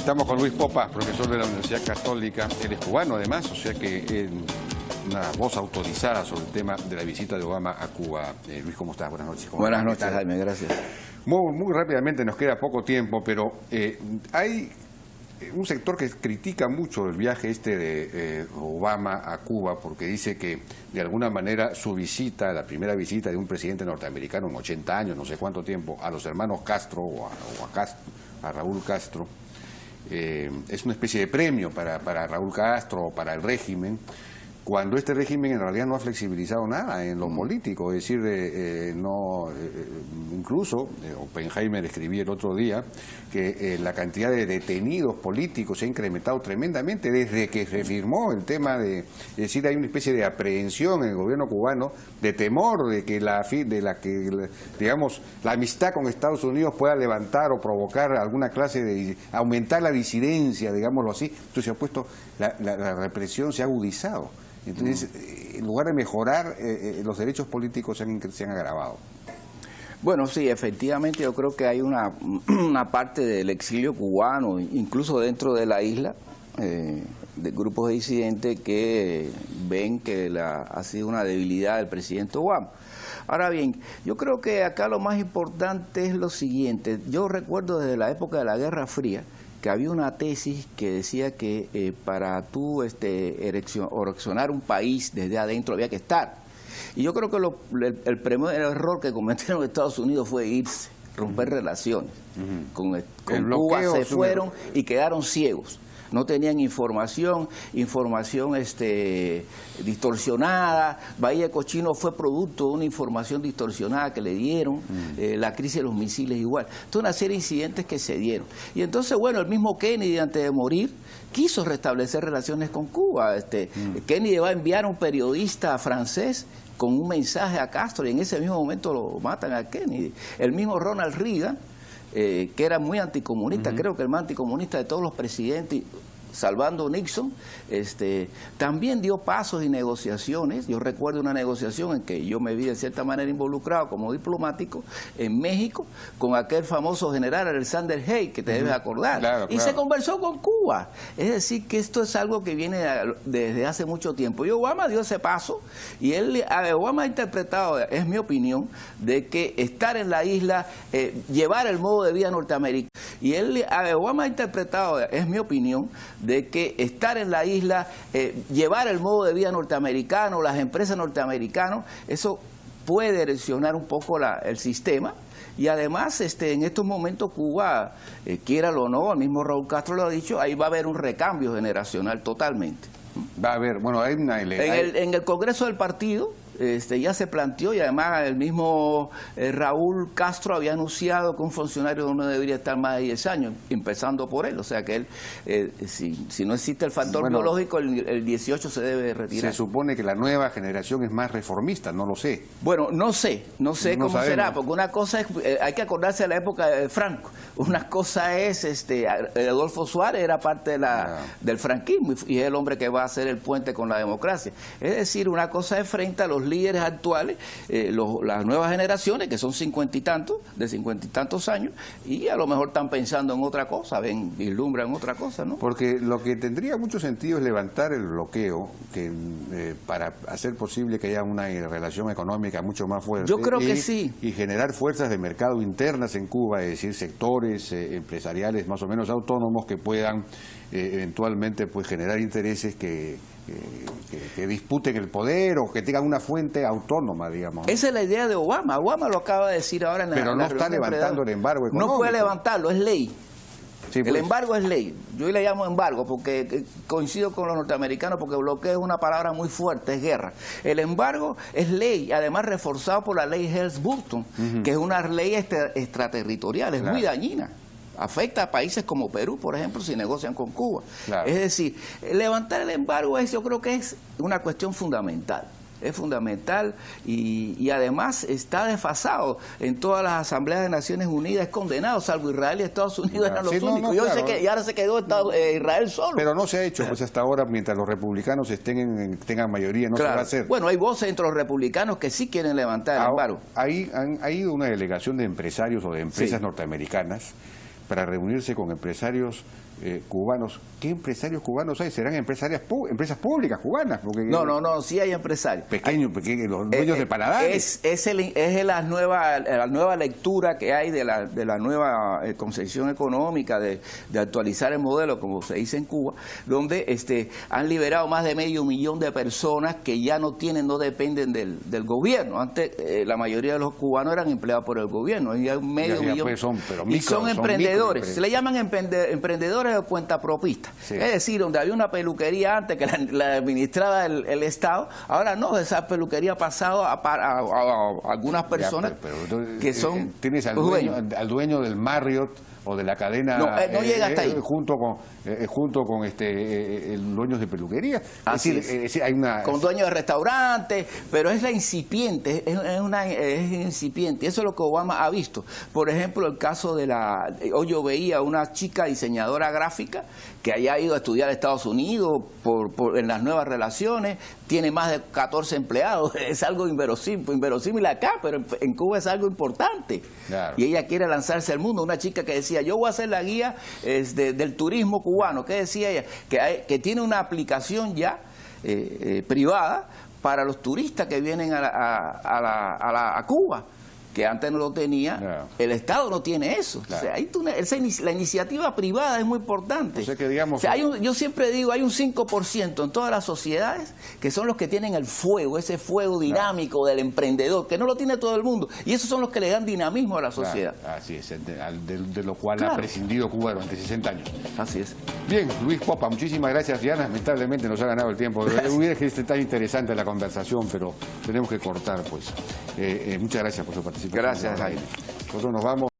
Estamos con Luis Popa, profesor de la Universidad Católica. Él es cubano además, o sea que es una voz autorizada sobre el tema de la visita de Obama a Cuba. Luis, ¿cómo estás? Buenas noches. Buenas noches, Jaime, gracias. Muy rápidamente, nos queda poco tiempo, pero hay un sector que critica mucho el viaje de Obama a Cuba porque dice que de alguna manera su visita, la primera visita de un presidente norteamericano en 80 años, no sé cuánto tiempo, a los hermanos Castro a Raúl Castro, es una especie de premio para Raúl Castro o para el régimen, cuando este régimen en realidad no ha flexibilizado nada en lo político, es decir, incluso Oppenheimer escribía el otro día que la cantidad de detenidos políticos se ha incrementado tremendamente desde que se firmó el tema es decir, hay una especie de aprehensión en el gobierno cubano, de temor de que la amistad con Estados Unidos pueda levantar o provocar alguna clase de aumentar la disidencia, digámoslo así. Entonces se ha puesto, la represión se ha agudizado. Entonces, en lugar de mejorar, los derechos políticos se han agravado. Bueno, sí, efectivamente yo creo que hay una parte del exilio cubano, incluso dentro de la isla, de grupos de disidentes que ven que ha sido una debilidad del presidente Obama. Ahora bien, yo creo que acá lo más importante es lo siguiente. Yo recuerdo desde la época de la Guerra Fría, que había una tesis que decía que para tú ereccionar un país desde adentro había que estar. Y yo creo que el primer error que cometieron Estados Unidos fue irse, romper relaciones. Con Cuba se fueron y quedaron ciegos. No tenían información distorsionada. Bahía de Cochino fue producto de una información distorsionada que le dieron, la crisis de los misiles igual. Toda una serie de incidentes que se dieron. Y entonces, bueno, el mismo Kennedy, antes de morir, quiso restablecer relaciones con Cuba. Kennedy va a enviar a un periodista francés con un mensaje a Castro y en ese mismo momento lo matan a Kennedy. El mismo Ronald Reagan, que era muy anticomunista, creo que el más anticomunista de todos los presidentes, salvando Nixon, también dio pasos y negociaciones. Yo recuerdo una negociación en que yo me vi de cierta manera involucrado como diplomático en México con aquel famoso general Alexander Haig, que te debes acordar, claro. Se conversó con Cuba. Es decir, que esto es algo que viene desde hace mucho tiempo. Y Obama dio ese paso y Obama ha interpretado, es mi opinión, de que estar en la isla, llevar el modo de vida norteamericano. Y Obama ha interpretado, es mi opinión, de que estar en la isla, llevar el modo de vida norteamericano, las empresas norteamericanas, eso puede erosionar un poco el sistema. Y además, en estos momentos Cuba, quiéralo o no, el mismo Raúl Castro lo ha dicho, ahí va a haber un recambio generacional totalmente. Va a haber, bueno, hay una... En el Congreso del Partido ya se planteó, y además el mismo Raúl Castro había anunciado que un funcionario no debería estar más de 10 años, empezando por él. O sea que él, si no existe el factor biológico, el 18 se debe retirar. Se supone que la nueva generación es más reformista, no lo sé. Bueno, no sé cómo será, porque una cosa es, hay que acordarse de la época de Franco. Una cosa es, Adolfo Suárez era parte del franquismo y es el hombre que va a hacer el puente con la democracia. Es decir, una cosa es frente a los líderes actuales, las nuevas generaciones, que son 50 y tantos años, y a lo mejor están pensando en otra cosa, vislumbran otra cosa, ¿no? Porque lo que tendría mucho sentido es levantar el bloqueo para hacer posible que haya una relación económica mucho más fuerte. Yo creo que sí. Y generar fuerzas de mercado internas en Cuba, es decir, sectores empresariales más o menos autónomos que puedan eventualmente generar intereses que disputen el poder o que tengan una fuente autónoma, digamos. Esa es la idea de Obama. Obama lo acaba de decir ahora en la Pero no está levantando el embargo económico. No puede levantarlo, es ley. Sí, el embargo es ley. Yo le llamo embargo porque coincido con los norteamericanos, porque bloqueo es una palabra muy fuerte, es guerra. El embargo es ley, además reforzado por la ley Helms-Burton, que es una ley extraterritorial, es muy dañina. Afecta a países como Perú, por ejemplo, si negocian con Cuba. Es decir, levantar el embargo yo creo que es una cuestión fundamental. Es fundamental y además está desfasado en todas las asambleas de Naciones Unidas, es condenado, salvo Israel y Estados Unidos eran los únicos. Y ahora se quedó Israel solo. Pero no se ha hecho, pues hasta ahora, mientras los republicanos tengan mayoría, no se va a hacer. Bueno, hay voces entre los republicanos que sí quieren levantar el embargo. Ha ido una delegación de empresarios o de empresas norteamericanas para reunirse con empresarios cubanos. ¿Qué empresarios cubanos hay? ¿Serán empresas públicas cubanas? Porque, No, sí hay empresarios. Pequeños, los dueños de paladares. Es la nueva lectura que hay de la nueva concepción económica, de actualizar el modelo, como se dice en Cuba, donde han liberado más de 500,000 de personas que ya no dependen del gobierno. Antes la mayoría de los cubanos eran empleados por el gobierno, y hay 500,000. Pues son Emprendedores, se le llaman emprendedores de cuentapropistas. Sí. Es decir, donde había una peluquería antes que la administraba el Estado, ahora no, esa peluquería ha pasado a algunas personas que son tienes al dueño del Marriott o de la cadena, no llega hasta ahí, junto con dueños de peluquería. Con dueños de restaurantes, pero es la incipiente, es incipiente. Eso es lo que Obama ha visto. Por ejemplo, el caso hoy yo veía una chica diseñadora gráfica que haya ido a estudiar a Estados Unidos en las nuevas relaciones, tiene más de 14 empleados, es algo inverosímil acá, pero en Cuba es algo importante. Claro. Y ella quiere lanzarse al mundo. Una chica que decía, yo voy a ser la guía del turismo cubano. ¿Qué decía ella? Que tiene una aplicación ya privada para los turistas que vienen a Cuba, que antes no lo tenía. Claro. El Estado no tiene eso. Claro. O sea, la iniciativa privada es muy importante. O sea que, digamos, yo siempre digo, hay un 5% en todas las sociedades que son los que tienen el fuego, ese fuego dinámico del emprendedor, que no lo tiene todo el mundo. Y esos son los que le dan dinamismo a la sociedad. Claro, así es, de lo cual ha prescindido Cuba durante 60 años. Así es. Bien, Luis Popa, muchísimas gracias. Ya lamentablemente nos ha ganado el tiempo. Hubiera que tan interesante la conversación, pero tenemos que cortar, pues. Muchas gracias por su participación. Gracias, Jaime. Nosotros nos vamos.